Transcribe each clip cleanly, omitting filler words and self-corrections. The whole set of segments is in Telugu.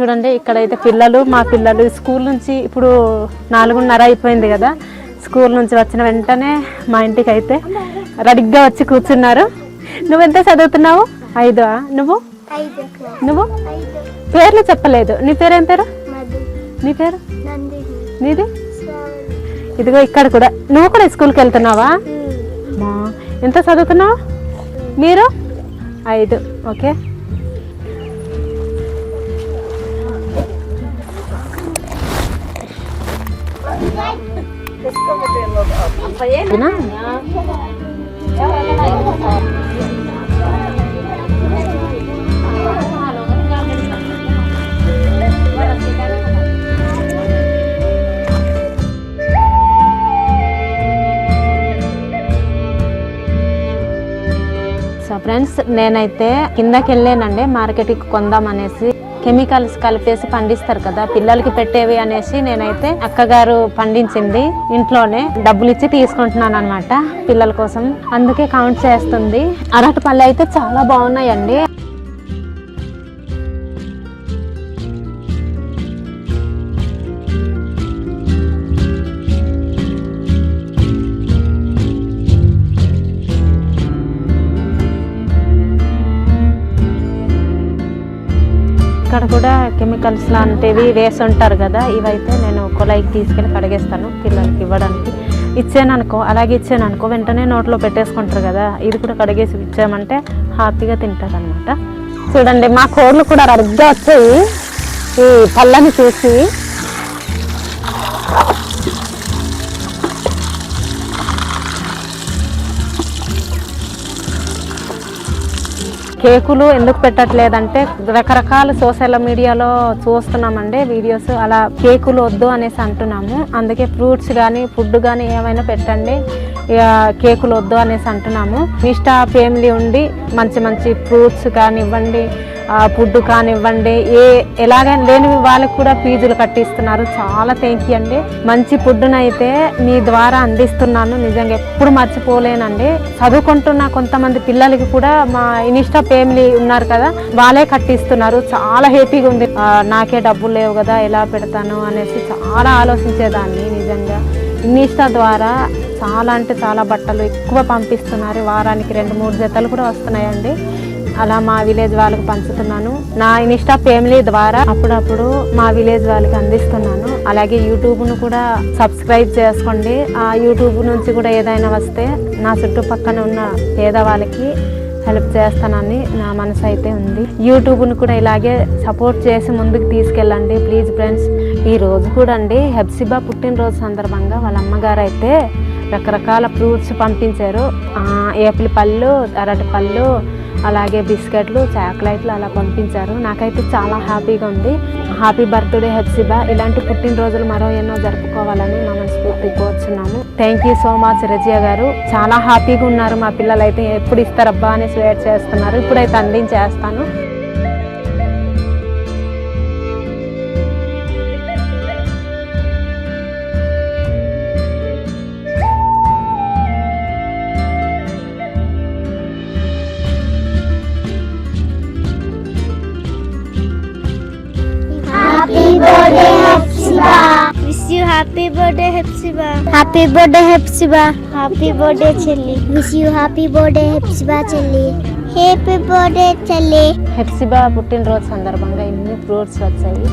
చూడండి ఇక్కడైతే మా పిల్లలు స్కూల్ నుంచి ఇప్పుడు 4:30 అయిపోయింది కదా, స్కూల్ నుంచి వచ్చిన వెంటనే మా ఇంటికి అయితే రెడీగా వచ్చి కూర్చున్నారు. నువ్వెంత చదువుతున్నావు? 5. నువ్వు పేర్లు చెప్పలేదు. నీ పేరు ఏం పేరు? నీ పేరు? నీది? ఇదిగో ఇక్కడ కూడా నువ్వు కూడా స్కూల్కి వెళ్తున్నావా? ఎంత చదువుతున్నావు? మీరు 5. ఓకే. సో ఫ్రెండ్స్, నేనైతే కిందకి వెళ్ళానండి మార్కెట్కి కొందామనేసి. కెమికల్స్ కలిపేసి పండిస్తారు కదా పిల్లలకి పెట్టేవి అనేసి నేనైతే అక్కగారు పండించింది ఇంట్లోనే డబ్బులు ఇచ్చి తీసుకుంటున్నాను అనమాట పిల్లల కోసం. అందుకే కౌంట్ చేస్తుంది. అరటి పళ్ళు అయితే చాలా బాగున్నాయండి. ఇక్కడ కూడా కెమికల్స్ లాంటివి వేసి ఉంటారు కదా, ఇవైతే నేను కొలాయికి తీసుకెళ్ళి కడిగేస్తాను పిల్లలకి ఇవ్వడానికి. ఇచ్చాననుకో, అలాగే ఇచ్చాననుకో వెంటనే నోట్లో పెట్టేసుకుంటారు కదా, ఇది కూడా కడిగేసి ఇచ్చామంటే హ్యాపీగా తింటారు అనమాట. చూడండి మా కోళ్ళు కూడా రెడీగా వచ్చాయి ఈ పళ్ళని చూసి. కేకులు ఎందుకు పెట్టట్లేదంటే రకరకాల సోషల్ మీడియాలో చూస్తున్నామండి వీడియోస్, అలా కేకులు వద్దు అనేసి అంటున్నాము. అందుకే ఫ్రూట్స్ కానీ ఫుడ్ కానీ ఏమైనా పెట్టండి, కేకులు వద్దు అనేసి అంటున్నాము. నిష్టా ఫ్యామిలీ ఉండి మంచి మంచి ఫ్రూట్స్ కానివ్వండి, ఫుడ్ కానివ్వండి, ఎలాగైనా లేని వాళ్ళకి కూడా ఫీజులు కట్టిస్తున్నారు. చాలా థ్యాంక్ యూ అండి. మంచి ఫుడ్నైతే మీ ద్వారా అందిస్తున్నాను. నిజంగా ఎప్పుడు మర్చిపోలేనండి. చదువుకుంటున్న కొంతమంది పిల్లలకి కూడా మా ఇన్స్టా ఫ్యామిలీ ఉన్నారు కదా, వాళ్ళే కట్టిస్తున్నారు. చాలా హ్యాపీగా ఉంది. నాకే డబ్బులు లేవు కదా, ఎలా పెడతాను అనేసి చాలా ఆలోచించేదాన్ని. నిజంగా ఇన్స్టా ద్వారా చాలా అంటే చాలా బట్టలు ఎక్కువ పంపిస్తున్నారు. వారానికి 2-3 జతలు కూడా వస్తున్నాయండి. అలా మా విలేజ్ వాళ్ళకి పంచుతున్నాను. నా ఇన్స్టా ఫ్యామిలీ ద్వారా అప్పుడప్పుడు మా విలేజ్ వాళ్ళకి అందిస్తున్నాను. అలాగే యూట్యూబ్ను కూడా సబ్స్క్రైబ్ చేసుకోండి. ఆ యూట్యూబ్ నుంచి కూడా ఏదైనా వస్తే నా చుట్టుపక్కన ఉన్న పేదవాళ్ళకి హెల్ప్ చేస్తానని నా మనసు అయితే ఉంది. యూట్యూబ్ను కూడా ఇలాగే సపోర్ట్ చేసి ముందుకు తీసుకెళ్ళండి ప్లీజ్ ఫ్రెండ్స్. ఈ రోజు కూడా అండి హెప్సిబా పుట్టినరోజు సందర్భంగా వాళ్ళ అమ్మగారు అయితే రకరకాల ఫ్రూట్స్ పంపించారు. ఏపిల్ పళ్ళు, అరటి పళ్ళు, అలాగే బిస్కెట్లు, చాక్లెట్లు అలా పంపించారు. నాకైతే చాలా హ్యాపీగా ఉంది. Happy birthday Hepsiba. ఇలాంటి పుట్టినరోజులు మరో ఎన్నో జరుపుకోవాలని మా మనస్ఫూర్తిగా కోరుచున్నాము. Thank you so much Razia గారు. చాలా హ్యాపీగా ఉన్నారు. మా పిల్లలు అయితే ఎప్పుడు ఇస్తారబ్బా అని వెయిట్ చేస్తున్నారు. ఇప్పుడైతే అందించేస్తాను. Happy birthday Hepsiba. Happy birthday Hepsiba. Happy birthday Chelli. Wish you happy birthday Hepsiba Chelli. Happy birthday Chelli. Hepsiba పుట్టినరోజు సందర్భంగా ఇన్ని ఫ్రూట్స్ వచ్చాయి.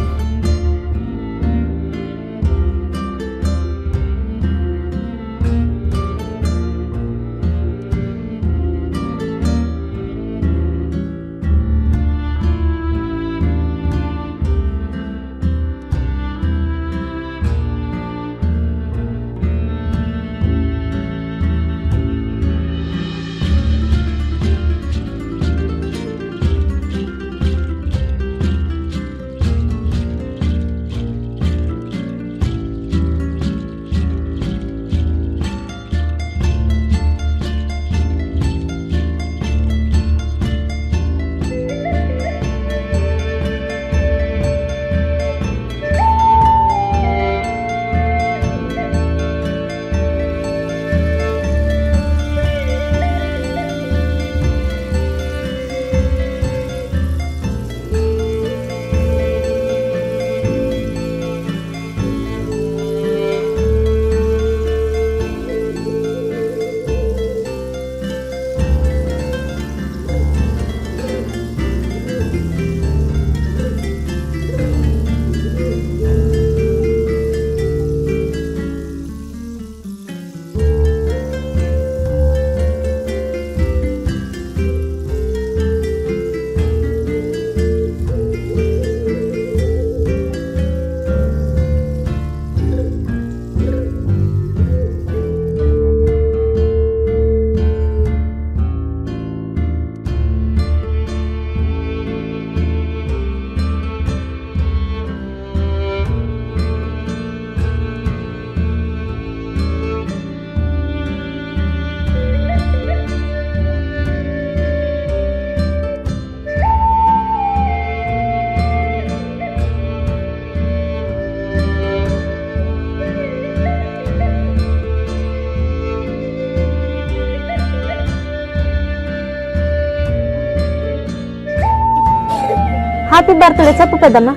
బర్త్డే చెప్పు పెద్దమ్మ.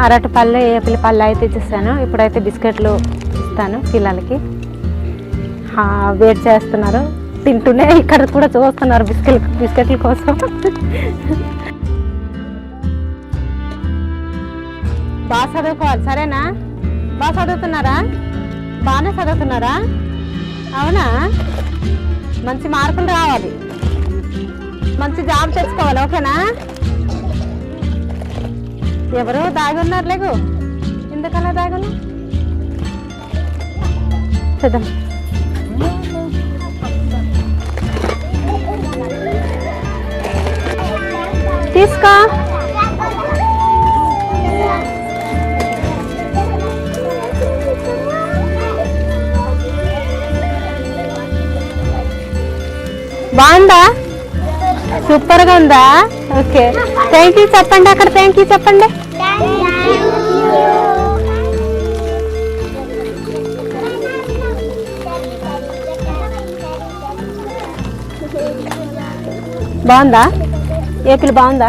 అరటిపళ్ళు ఏపిలి పళ్ళు అయితే ఇచ్చేస్తాను. ఇప్పుడైతే బిస్కెట్లు ఇస్తాను పిల్లలకి. వెయిట్ చేస్తున్నారు, తింటూనే ఇక్కడ కూడా చూస్తున్నారు బిస్కెట్ల కోసం. బాగా చదువుకోవాలి సరేనా? బాగా చదువుతున్నారా? బాగానే చదువుతున్నారా? అవునా? మంచి మార్కులు రావాలి, మంచి జాబ్ తెచ్చుకోవాలి, ఓకేనా? ఎవరు దాగి ఉన్నారు? లేకు, ఎందుకలా దాగున్నా? చూద్దాం. తీసుకో. బాగుందా? సూపర్ గా ఉందా? ఓకే, థ్యాంక్ యూ చెప్పండి. అక్కడ థ్యాంక్ యూ చెప్పండి. బాగుందా? ఏపిల్ బాగుందా?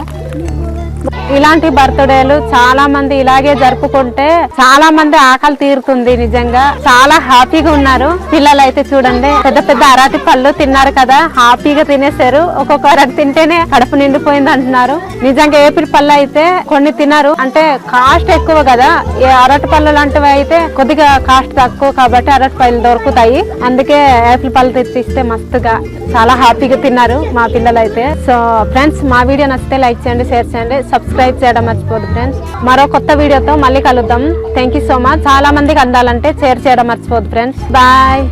ఇలాంటి బర్త్డేలు చాలా మంది ఇలాగే జరుపుకుంటే చాలా మంది ఆకలి తీరుతుంది. నిజంగా చాలా హ్యాపీగా ఉన్నారు పిల్లలు. అయితే చూడండి, పెద్ద పెద్ద అరటి పళ్ళు తిన్నారు కదా, హ్యాపీగా తినేశారు. ఒక్కొక్క అరటి తింటేనే కడుపు నిండిపోయింది అంటున్నారు. నిజంగా ఏపిల్ పళ్ళు అయితే కొన్ని తినరు, అంటే కాస్ట్ ఎక్కువ కదా. ఈ అరటి పళ్ళు లాంటివి అయితే కొద్దిగా కాస్ట్ తక్కువ కాబట్టి అరటి పళ్ళు దొరుకుతాయి. అందుకే ఏపిల్ పళ్ళు తెచ్చిస్తే మస్తుగా చాలా హ్యాపీగా తిన్నారు మా పిల్లలు అయితే. సో ఫ్రెండ్స్, మా వీడియో నచ్చితే లైక్ చేయండి, షేర్ చేయండి, సబ్స్క్రైబ్ చేయడం మర్చిపోదు ఫ్రెండ్స్. మరో కొత్త వీడియోతో మళ్ళీ కలుద్దాం. Thank you so much. చాలా మందికి అందాలంటే షేర్ చేయడం మర్చిపోదు ఫ్రెండ్స్. బాయ్.